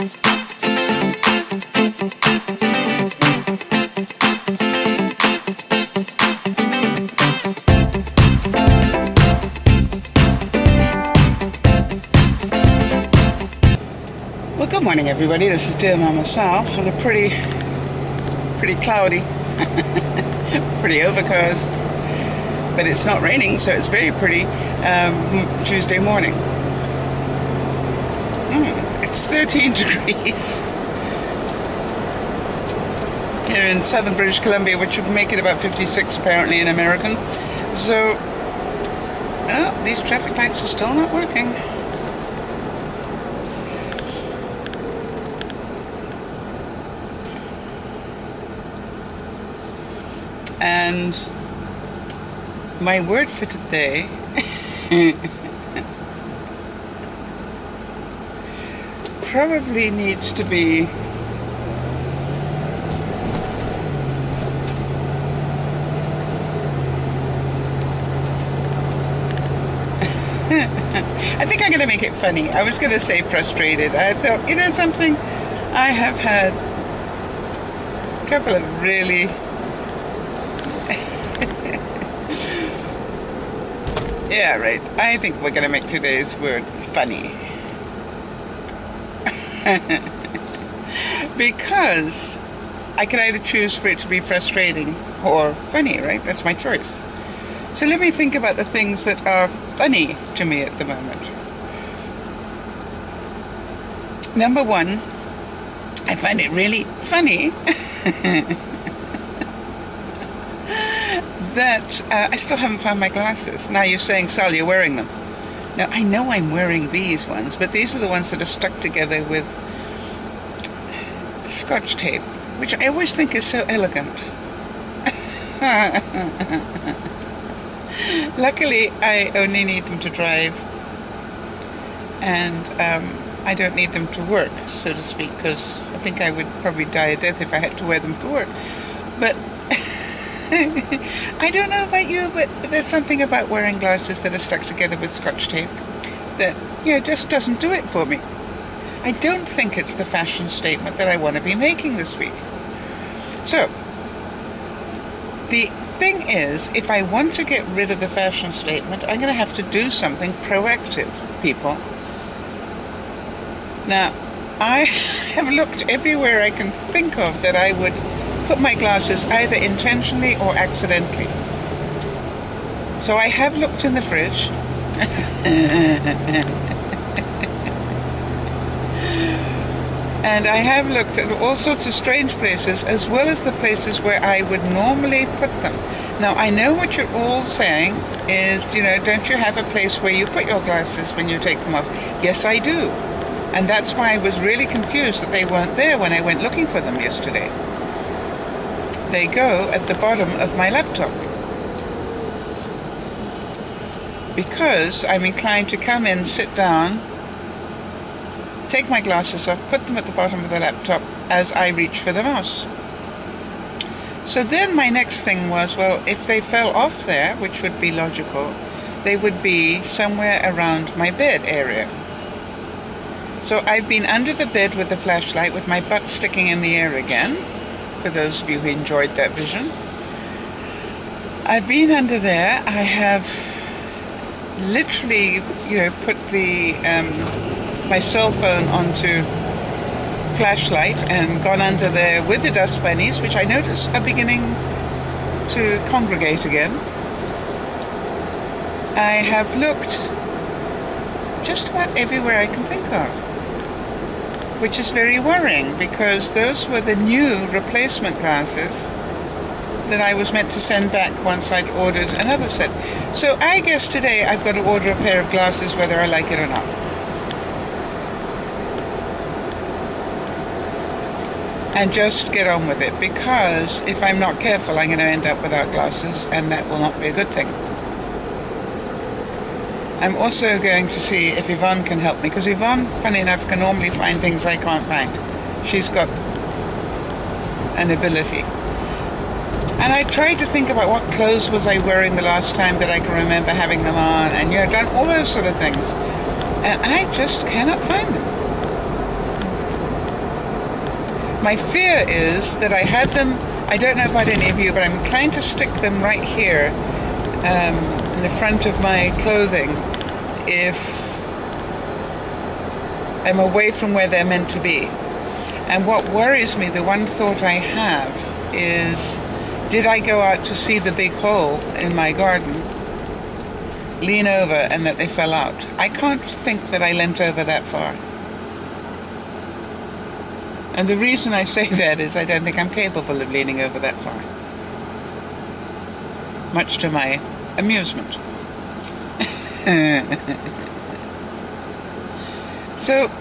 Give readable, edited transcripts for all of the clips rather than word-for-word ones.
Well, good morning, everybody. This is DearMamaSal on a pretty cloudy, pretty overcast, but it's not raining, so it's very pretty Tuesday morning. It's 13 degrees here in southern British Columbia, which would make it about 56 apparently in American. So, these traffic lights are still not working. And my word for today probably needs to be I think I'm going to make it funny. I was going to say frustrated. I thought, you know something? I have had a couple of really yeah, right. I think we're going to make today's word funny. Because I can either choose for it to be frustrating or funny, right? That's my choice. So let me think about the things that are funny to me at the moment. Number one, I find it really funny that I still haven't found my glasses. Now you're saying, Sal, you're wearing them. Now I know I'm wearing these ones, but these are the ones that are stuck together with Scotch tape, which I always think is so elegant. Luckily, I only need them to drive, and I don't need them to work, so to speak, because I think I would probably die a death if I had to wear them for work. But I don't know about you, but there's something about wearing glasses that are stuck together with Scotch tape that, you know, just doesn't do it for me. I don't think it's the fashion statement that I want to be making this week. So, the thing is, if I want to get rid of the fashion statement, I'm going to have to do something proactive, people. Now, I have looked everywhere I can think of that I would put my glasses either intentionally or accidentally. So I have looked in the fridge. And I have looked at all sorts of strange places, as well as the places where I would normally put them. Now, I know what you're all saying is, you know, don't you have a place where you put your glasses when you take them off? Yes, I do. And that's why I was really confused that they weren't there when I went looking for them yesterday. They go at the bottom of my laptop. Because I'm inclined to come in, sit down, take my glasses off, put them at the bottom of the laptop as I reach for the mouse. So then my next thing was, well, if they fell off there, which would be logical, they would be somewhere around my bed area. So I've been under the bed with the flashlight with my butt sticking in the air again, for those of you who enjoyed that vision. I've been under there. I have literally, you know, put the my cell phone onto flashlight and gone under there with the dust bunnies, which I notice are beginning to congregate again. I have looked just about everywhere I can think of, which is very worrying because those were the new replacement glasses that I was meant to send back once I'd ordered another set. So I guess today I've got to order a pair of glasses whether I like it or not. And just get on with it, because if I'm not careful, I'm going to end up without glasses, and that will not be a good thing. I'm also going to see if Yvonne can help me, because Yvonne, funny enough, can normally find things I can't find. She's got an ability. And I tried to think about what clothes was I wearing the last time that I can remember having them on, and, you know, done all those sort of things. And I just cannot find them. My fear is that I had them, I don't know about any of you, but I'm inclined to stick them right here in the front of my clothing if I'm away from where they're meant to be. And what worries me, the one thought I have, is did I go out to see the big hole in my garden, lean over, and that they fell out? I can't think that I leant over that far. And the reason I say that is I don't think I'm capable of leaning over that far. Much to my amusement. So,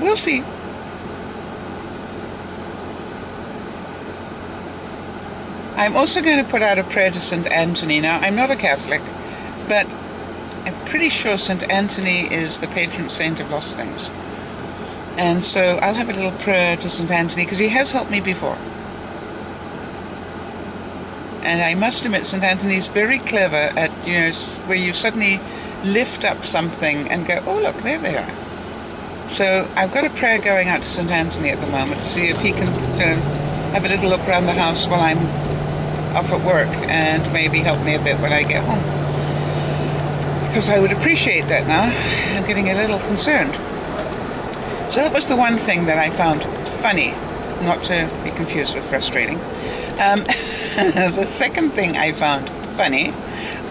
we'll see. I'm also going to put out a prayer to St. Anthony. Now, I'm not a Catholic, but I'm pretty sure St. Anthony is the patron saint of lost things. And so I'll have a little prayer to St. Anthony, because he has helped me before. And I must admit, St. Anthony's very clever at, where you suddenly lift up something and go, oh, look, there they are. So I've got a prayer going out to St. Anthony at the moment to see if he can have a little look around the house while I'm off at work and maybe help me a bit when I get home. Because I would appreciate that now. I'm getting a little concerned. So that was the one thing that I found funny, not to be confused with frustrating. The second thing I found funny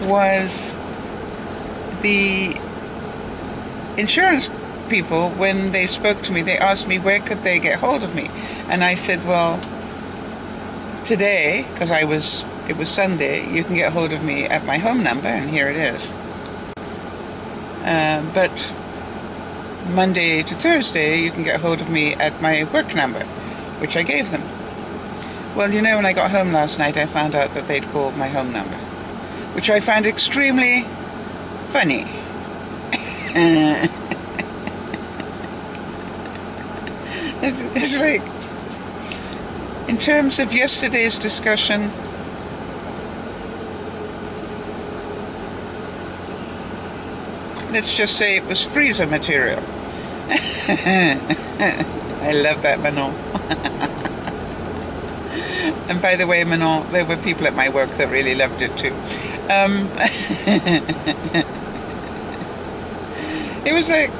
was the insurance people, when they spoke to me, they asked me where could they get hold of me. And I said, well, today, because it was Sunday, you can get hold of me at my home number, and here it is. But Monday to Thursday, you can get hold of me at my work number, which I gave them. Well, when I got home last night, I found out that they'd called my home number, which I found extremely funny. It's like, in terms of yesterday's discussion, let's just say it was freezer material. I love that, Manon. And by the way, Manon, there were people at my work that really loved it too. It was like,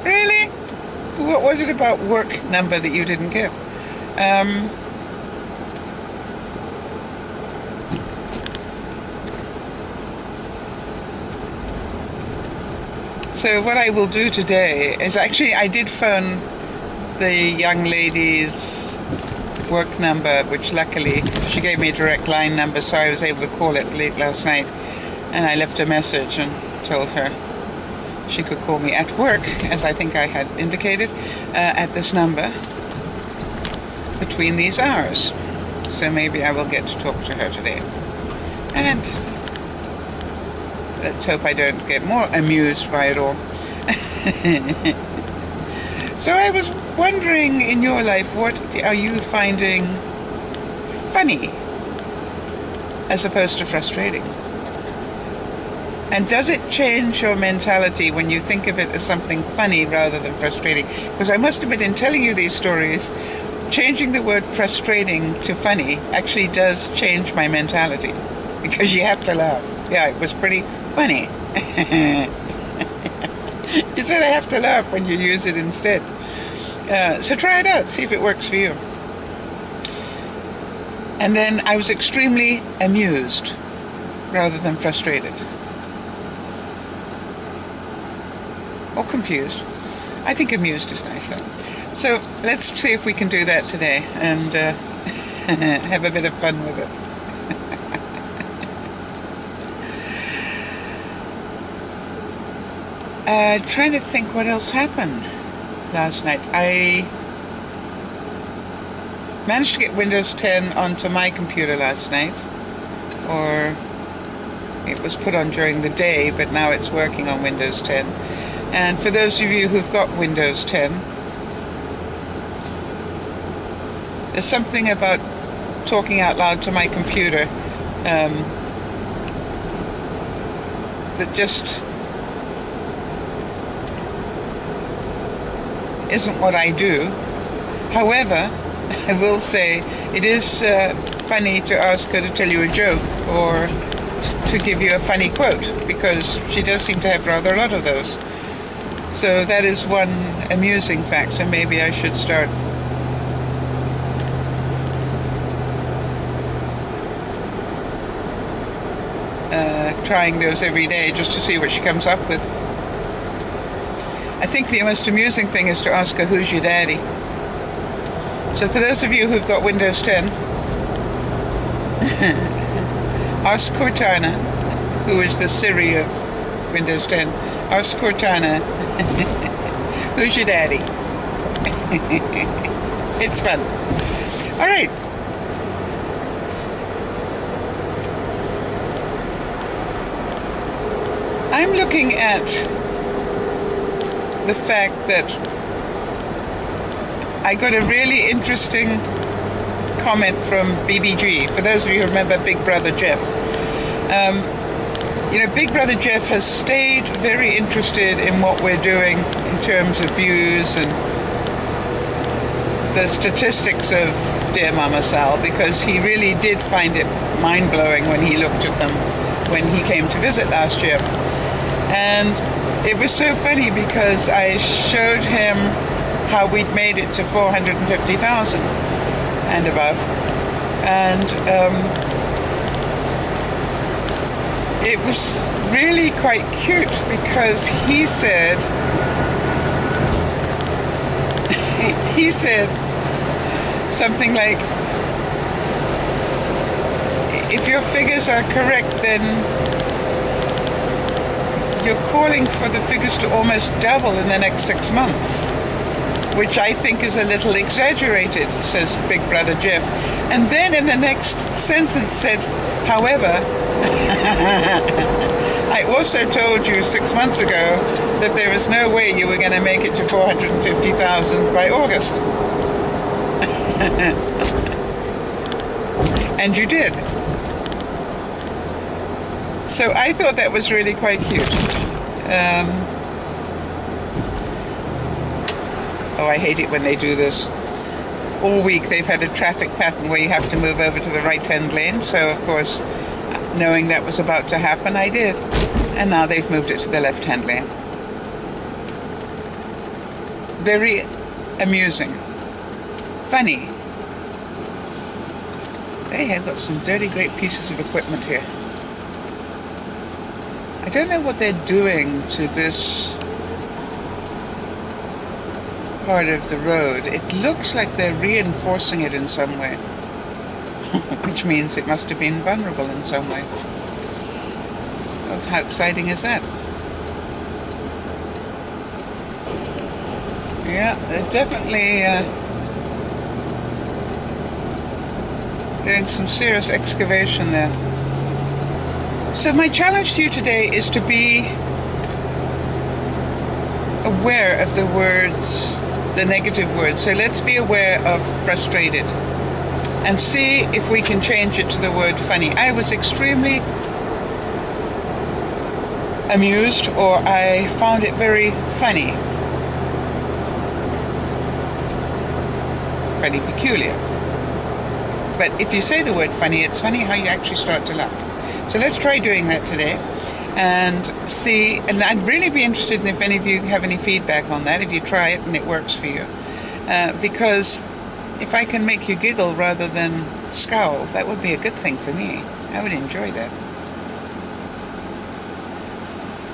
really? What was it about work number that you didn't get? So what I will do today is, actually, I did phone the young lady's work number, which luckily she gave me a direct line number, so I was able to call it late last night, and I left a message and told her she could call me at work, as I think I had indicated, at this number between these hours. So maybe I will get to talk to her today. And let's hope I don't get more amused by it all. So I was wondering, in your life, what are you finding funny as opposed to frustrating? And does it change your mentality when you think of it as something funny rather than frustrating? Because I must admit, in telling you these stories, changing the word frustrating to funny actually does change my mentality, because you have to laugh. Yeah, it was pretty funny. You sort of have to laugh when you use it instead. So try it out, see if it works for you. And then I was extremely amused rather than frustrated. Or confused. I think amused is nice though. So let's see if we can do that today and have a bit of fun with it. Trying to think what else happened last night. I managed to get Windows 10 onto my computer last night, or it was put on during the day, but now it's working on Windows 10. And for those of you who've got Windows 10, there's something about talking out loud to my computer that just isn't what I do. However, I will say it is funny to ask her to tell you a joke or to give you a funny quote, because she does seem to have rather a lot of those. So that is one amusing factor. Maybe I should start trying those every day just to see what she comes up with. I think the most amusing thing is to ask her, who's your daddy? So for those of you who've got Windows 10, ask Cortana, who is the Siri of Windows 10, ask Cortana, who's your daddy? It's fun. All right. I'm looking at the fact that I got a really interesting comment from BBG. For those of you who remember Big Brother Jeff, Big Brother Jeff has stayed very interested in what we're doing in terms of views and the statistics of DearMamaSal, because he really did find it mind-blowing when he looked at them when he came to visit last year. And it was so funny because I showed him how we'd made it to 450,000 and above. And it was really quite cute because he said, something like, if your figures are correct, then you're calling for the figures to almost double in the next 6 months, which I think is a little exaggerated, says Big Brother Jeff. And then in the next sentence said, however, I also told you 6 months ago that there was no way you were going to make it to 450,000 by August. And you did. So I thought that was really quite cute. I hate it when they do this. All week they've had a traffic pattern where you have to move over to the right-hand lane. So, of course, knowing that was about to happen, I did. And now they've moved it to the left-hand lane. Very amusing. Funny. They have got some dirty, great pieces of equipment here. I don't know what they're doing to this part of the road. It looks like they're reinforcing it in some way, which means it must have been vulnerable in some way. How exciting is that? Yeah, they're definitely doing some serious excavation there. So my challenge to you today is to be aware of the words, the negative words. So let's be aware of frustrated and see if we can change it to the word funny. I was extremely amused, or I found it very funny. Funny, peculiar. But if you say the word funny, it's funny how you actually start to laugh. So let's try doing that today and see. And I'd really be interested in if any of you have any feedback on that, if you try it and it works for you. Because if I can make you giggle rather than scowl, that would be a good thing for me. I would enjoy that.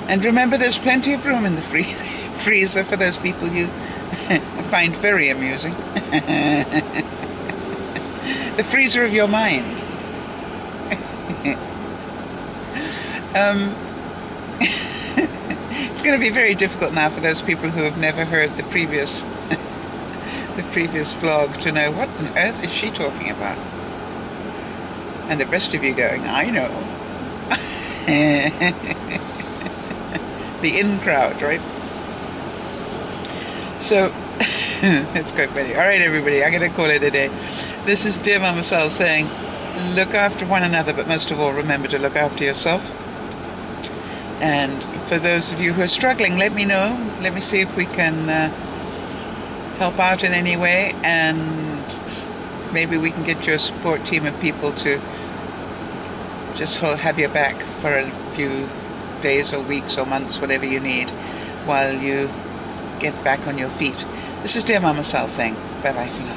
And remember, there's plenty of room in the freezer for those people you find very amusing. The freezer of your mind. It's going to be very difficult now for those people who have never heard the previous vlog to know what on earth is she talking about. And the rest of you going, I know. The in crowd, right? So it's quite funny. All right, everybody, I'm going to call it a day. This is DearMamaSal saying, look after one another, but most of all, remember to look after yourself. And for those of you who are struggling, let me know. Let me see if we can help out in any way, and maybe we can get you a support team of people to just have your back for a few days or weeks or months, whatever you need, while you get back on your feet. This is Dear Mama Sal saying bye-bye for now.